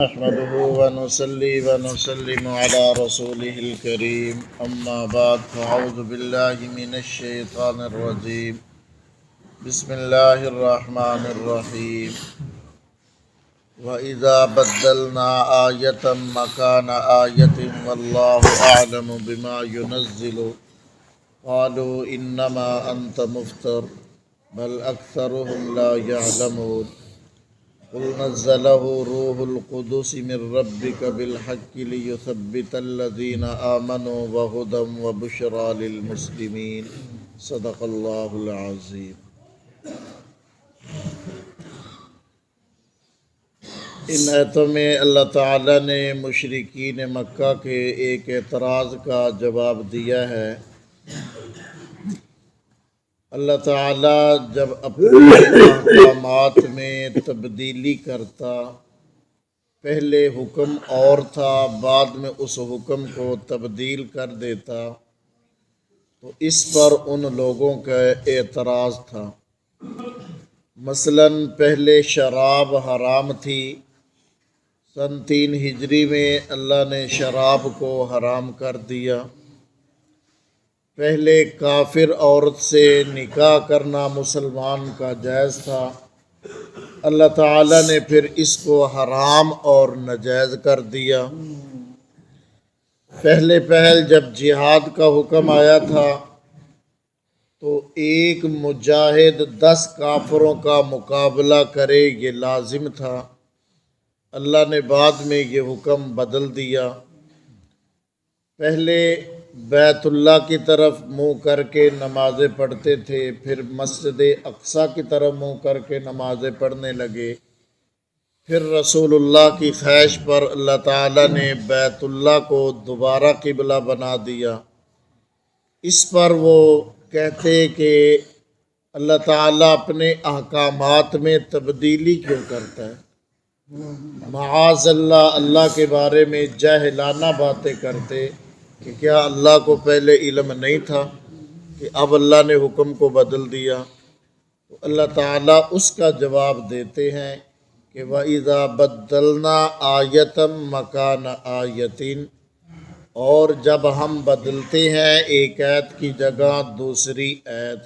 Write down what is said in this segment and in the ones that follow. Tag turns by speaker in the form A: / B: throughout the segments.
A: نحمده ونصلي ونسلم على رسوله الكريم أما بعد فأعوذ بالله من الشيطان الرجيم بسم الله الرحمن الرحيم وإذا بدلنا آية مكان آية والله أعلم بما ينزل قالوا إنما أنت مفتر بل أكثرهم لا يعلمون قل نزله روح القدس من ربك بالحق ليثبت الذين آمنوا وهدى وبشرى للمسلمين صدق الله العظيم۔ ان آیتوں میں اللہ تعالیٰ نے مشرکین مکہ کے ایک اعتراض کا جواب دیا ہے۔ اللہ تعالیٰ جب اپنے احکامات میں تبدیلی کرتا، پہلے حکم اور تھا بعد میں اس حکم کو تبدیل کر دیتا، تو اس پر ان لوگوں کا اعتراض تھا۔ مثلاً پہلے شراب حرام تھی، سن 3 ہجری میں اللہ نے شراب کو حرام کر دیا۔ پہلے کافر عورت سے نکاح کرنا مسلمان کا جائز تھا، اللہ تعالیٰ نے پھر اس کو حرام اور ناجائز کر دیا۔ پہل جب جہاد کا حکم آیا تھا تو ایک مجاہد 10 کافروں کا مقابلہ کرے یہ لازم تھا، اللہ نے بعد میں یہ حکم بدل دیا۔ پہلے بیت اللہ کی طرف منہ کر کے نمازیں پڑھتے تھے، پھر مسجد اقصیٰ کی طرف منہ کر کے نمازیں پڑھنے لگے، پھر رسول اللہ کی خواہش پر اللہ تعالیٰ نے بیت اللہ کو دوبارہ قبلہ بنا دیا۔ اس پر وہ کہتے کہ اللہ تعالیٰ اپنے احکامات میں تبدیلی کیوں کرتا ہے، معاذ اللہ اللہ کے بارے میں جاہلانہ باتیں کرتے کہ کیا اللہ کو پہلے علم نہیں تھا کہ اب اللہ نے حکم کو بدل دیا۔ تو اللہ تعالیٰ اس کا جواب دیتے ہیں کہ وَإِذَا بَدَّلْنَا آیَةً مَكَانَ آیَةٍ، اور جب ہم بدلتے ہیں ایک آیت کی جگہ دوسری آیت،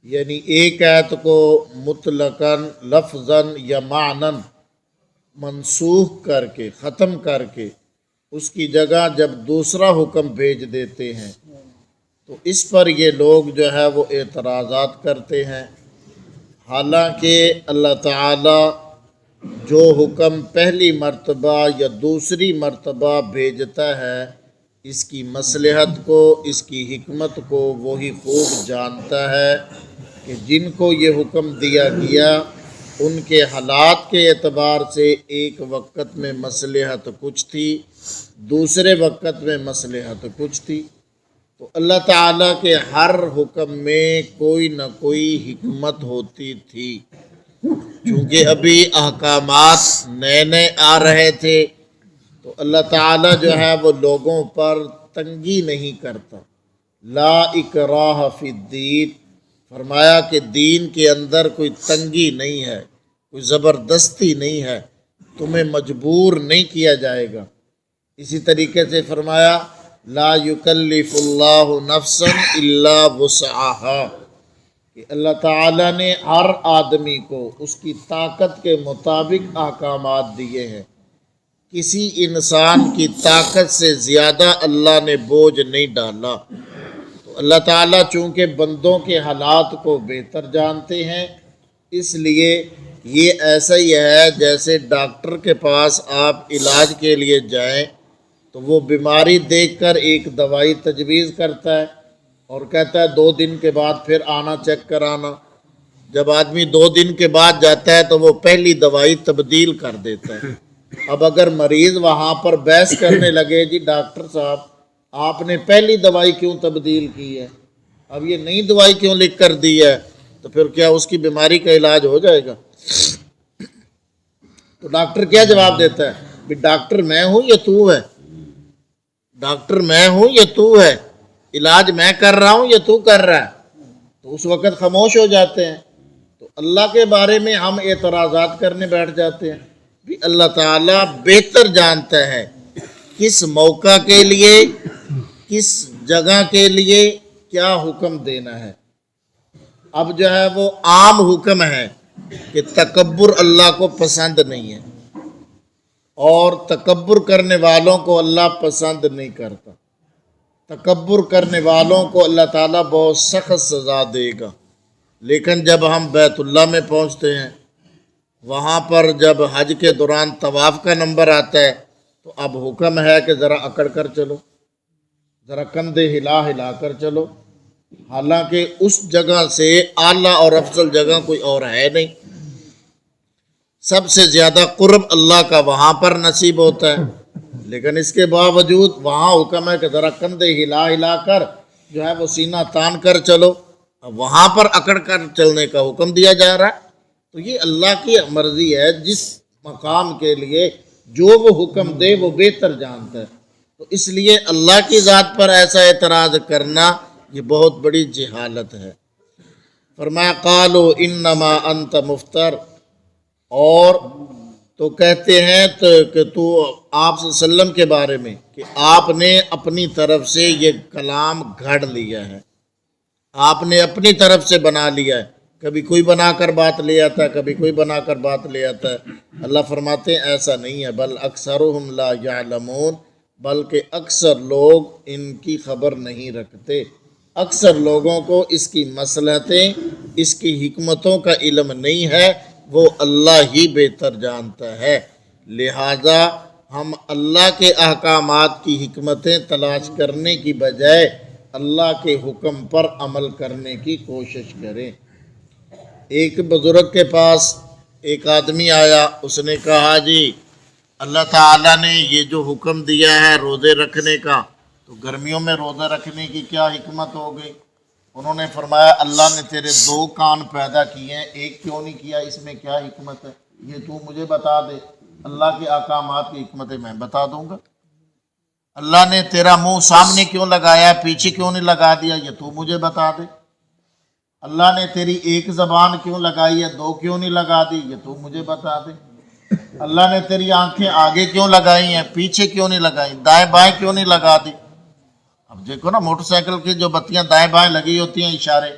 A: یعنی ایک آیت کو مطلقاً لفظاً یا معناً منسوخ کر کے ختم کر کے اس کی جگہ جب دوسرا حکم بھیج دیتے ہیں تو اس پر یہ لوگ جو ہے وہ اعتراضات کرتے ہیں۔ حالانکہ اللہ تعالیٰ جو حکم پہلی مرتبہ یا دوسری مرتبہ بھیجتا ہے، اس کی مصلحت کو، اس کی حکمت کو وہی خوب جانتا ہے کہ جن کو یہ حکم دیا گیا ان کے حالات کے اعتبار سے ایک وقت میں مصلحت کچھ تھی، دوسرے وقت میں مصلحت کچھ تھی۔ تو اللہ تعالیٰ کے ہر حکم میں کوئی نہ کوئی حکمت ہوتی تھی۔ چونکہ ابھی احکامات نئے نئے آ رہے تھے تو اللہ تعالیٰ جو ہے وہ لوگوں پر تنگی نہیں کرتا۔ لا اکراہ فی الدین، فرمایا کہ دین کے اندر کوئی تنگی نہیں ہے، کوئی زبردستی نہیں ہے، تمہیں مجبور نہیں کیا جائے گا۔ اسی طریقے سے فرمایا لا یکلف اللہ نفسا الا وسعہا، کہ اللہ تعالیٰ نے ہر آدمی کو اس کی طاقت کے مطابق احکامات دیے ہیں، کسی انسان کی طاقت سے زیادہ اللہ نے بوجھ نہیں ڈالا۔ تو اللہ تعالیٰ چونکہ بندوں کے حالات کو بہتر جانتے ہیں، اس لیے یہ ایسا ہی ہے جیسے ڈاکٹر کے پاس آپ علاج کے لیے جائیں تو وہ بیماری دیکھ کر ایک دوائی تجویز کرتا ہے اور کہتا ہے 2 دن کے بعد پھر آنا چیک کرانا۔ جب آدمی 2 دن کے بعد جاتا ہے تو وہ پہلی دوائی تبدیل کر دیتا ہے۔ اب اگر مریض وہاں پر بحث کرنے لگے جی ڈاکٹر صاحب آپ نے پہلی دوائی کیوں تبدیل کی ہے، اب یہ نئی دوائی کیوں لکھ کر دی ہے، تو پھر کیا اس کی بیماری کا علاج ہو جائے گا؟ تو ڈاکٹر کیا جواب دیتا ہے؟ بھی ڈاکٹر میں ہوں یا تو ہے، ڈاکٹر میں ہوں یا تو ہے، علاج میں کر رہا ہوں یا تو کر رہا ہے؟ تو اس وقت خاموش ہو جاتے ہیں۔ تو اللہ کے بارے میں ہم اعتراضات کرنے بیٹھ جاتے ہیں بھی اللہ تعالیٰ بہتر جانتا ہے کس موقع کے لیے، کس جگہ کے لیے کیا حکم دینا ہے۔ اب جو ہے وہ عام حکم ہے کہ تکبر اللہ کو پسند نہیں ہے، اور تکبر کرنے والوں کو اللہ پسند نہیں کرتا۔ تکبر کرنے والوں کو اللہ تعالیٰ بہت سخت سزا دے گا۔ لیکن جب ہم بیت اللہ میں پہنچتے ہیں، وہاں پر جب حج کے دوران طواف کا نمبر آتا ہے تو اب حکم ہے کہ ذرا اکڑ کر چلو، ذرا کندھے ہلا ہلا کر چلو، حالانکہ اس جگہ سے اعلیٰ اور افضل جگہ کوئی اور ہے نہیں۔ سب سے زیادہ قرب اللہ کا وہاں پر نصیب ہوتا ہے، لیکن اس کے باوجود وہاں حکم ہے کہ ذرا کندھے ہلا ہلا کر جو ہے وہ سینہ تان کر چلو۔ اب وہاں پر اکڑ کر چلنے کا حکم دیا جا رہا ہے، تو یہ اللہ کی مرضی ہے، جس مقام کے لیے جو وہ حکم دے وہ بہتر جانتا ہے۔ تو اس لیے اللہ کی ذات پر ایسا اعتراض کرنا یہ بہت بڑی جہالت ہے۔ فرمایا قالوا انما انت مفتر، اور تو کہتے ہیں کہ تو آپ صلی اللہ علیہ وسلم کے بارے میں کہ آپ نے اپنی طرف سے یہ کلام گھڑ لیا ہے، آپ نے اپنی طرف سے بنا لیا ہے، کبھی کوئی بنا کر بات لے آتا ہے، کبھی کوئی بنا کر بات لے آتا ہے۔ اللہ فرماتے ہیں ایسا نہیں ہے، بل اکثرهم لا یعلمون، بلکہ اکثر لوگ ان کی خبر نہیں رکھتے۔ اکثر لوگوں کو اس کی مصلحتیں، اس کی حکمتوں کا علم نہیں ہے، وہ اللہ ہی بہتر جانتا ہے۔ لہٰذا ہم اللہ کے احکامات کی حکمتیں تلاش کرنے کی بجائے اللہ کے حکم پر عمل کرنے کی کوشش کریں۔ ایک بزرگ کے پاس ایک آدمی آیا، اس نے کہا جی اللہ تعالیٰ نے یہ جو حکم دیا ہے روزے رکھنے کا، تو گرمیوں میں روزہ رکھنے کی کیا حکمت ہو گئی؟ انہوں نے فرمایا اللہ نے تیرے 2 کان پیدا کیے ہیں، ایک کیوں نہیں کیا، اس میں کیا حکمت ہے؟ یہ تو مجھے بتا دے، اللہ کے احکامات کی حکمتیں میں بتا دوں گا۔ اللہ نے تیرا منہ سامنے کیوں لگایا ہے، پیچھے کیوں نہیں لگا دیا، یہ تو مجھے بتا دے۔ اللہ نے تیری ایک زبان کیوں لگائی ہے، 2 کیوں نہیں لگا دی، یہ تو مجھے بتا دے۔ اللہ نے تیری آنکھیں آگے کیوں لگائی ہیں، پیچھے کیوں نہیں لگائی، دائیں بائیں کیوں نہیں لگا دی؟ اب دیکھو نا موٹر سائیکل کی جو بتیاں دائیں بائیں لگی ہوتی ہیں اشارے،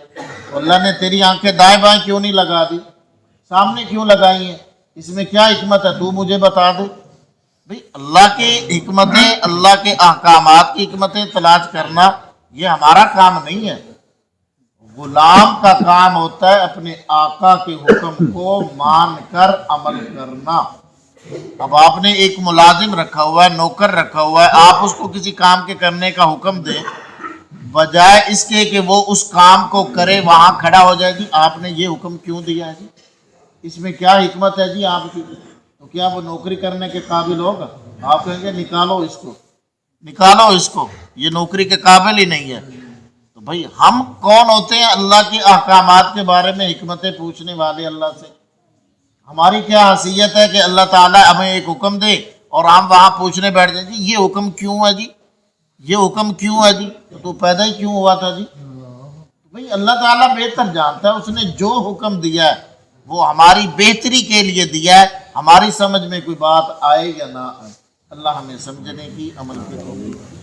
A: تو اللہ نے تیری آنکھیں دائیں بائیں کیوں نہیں لگا دی، سامنے کیوں لگائی ہیں، اس میں کیا حکمت ہے، تو مجھے بتا دے۔ بھئی اللہ کی حکمتیں، اللہ کے احکامات کی حکمتیں تلاش کرنا یہ ہمارا کام نہیں ہے۔ غلام کا کام ہوتا ہے اپنے آقا کے حکم کو مان کر عمل کرنا۔ اب آپ نے ایک ملازم رکھا ہوا ہے، نوکر رکھا ہوا ہے، آپ اس کو کسی کام کے کرنے کا حکم دیں، بجائے اس کے کہ وہ اس کام کو کرے وہاں کھڑا ہو جائے، جی آپ نے یہ حکم کیوں دیا ہے، جی اس میں کیا حکمت ہے جی آپ کی، تو کیا وہ نوکری کرنے کے قابل ہوگا؟ آپ کہیں گے نکالو اس کو، نکالو اس کو، یہ نوکری کے قابل ہی نہیں ہے۔ تو بھائی ہم کون ہوتے ہیں اللہ کے احکامات کے بارے میں حکمتیں پوچھنے والے اللہ سے؟ ہماری کیا حیثیت ہے کہ اللہ تعالیٰ ہمیں ایک حکم دے اور ہم وہاں پوچھنے بیٹھ جائیں جی یہ حکم کیوں ہے، جی یہ حکم کیوں ہے، جی تو پیدا ہی کیوں ہوا تھا، جی بھائی اللہ تعالیٰ بہتر جانتا ہے، اس نے جو حکم دیا ہے وہ ہماری بہتری کے لیے دیا ہے، ہماری سمجھ میں کوئی بات آئے یا نہ آئے۔ اللہ ہمیں سمجھنے کی، عمل کی توفیق۔